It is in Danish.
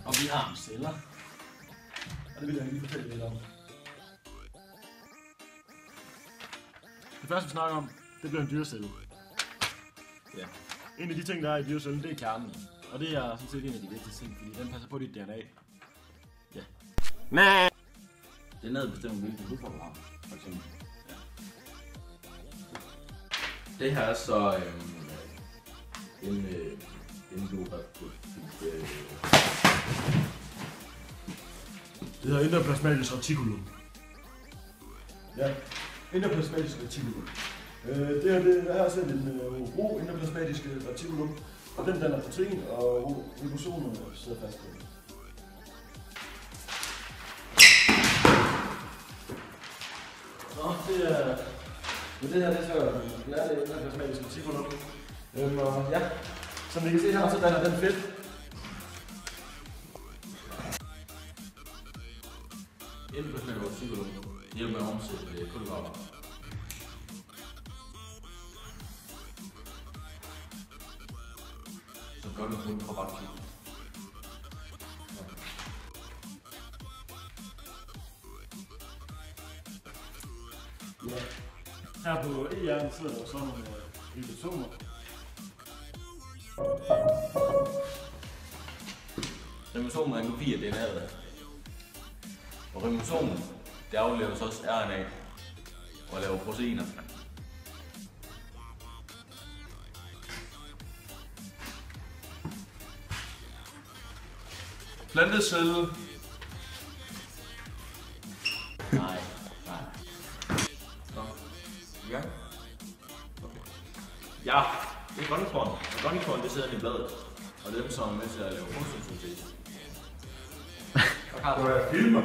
Og vi har celler. Og det vil jeg lige fortælle lidt om. Det første vi snakker om, det bliver en dyrecelle. Ja. En af de ting, der er i dyrecellen, det er kernen. Og det er sådan set en af de vigtigste ting, fordi den passer på dit DNA. Ja. Nej. Det er noget bestemt, hvilken hudfarve du har, for eksempel. Ja. Det her er så en det hedder endoplasmatisk reticulum. Ja, endoplasmatisk reticulum. Det her er sådan en ro endoplasmatisk reticulum, og den danner protein, og ribosomer sidder fast på det. Nå, det her det er så lærte endoplasmatisk reticulum. Og ja, som I kan se her, så danner den fedt. endoplasmatisk reticulum hjælper med at omsætte kulhydrater. Så gør det kun på ret tid. Ja. Her på E-hjernen sidder der sådan nogle ribosomer. Ribosomer er en kopi af DNA'et. Og ribosomen, det aflever så også RNA og laver proteiner. Plantecelle. Nej. Nå, i gang? Okay. Ja, det er grønnekorn. Og grønnekorn, det sidder i bladet. Og det er dem, som er med til at lave fotosyntese. Og har du filmer?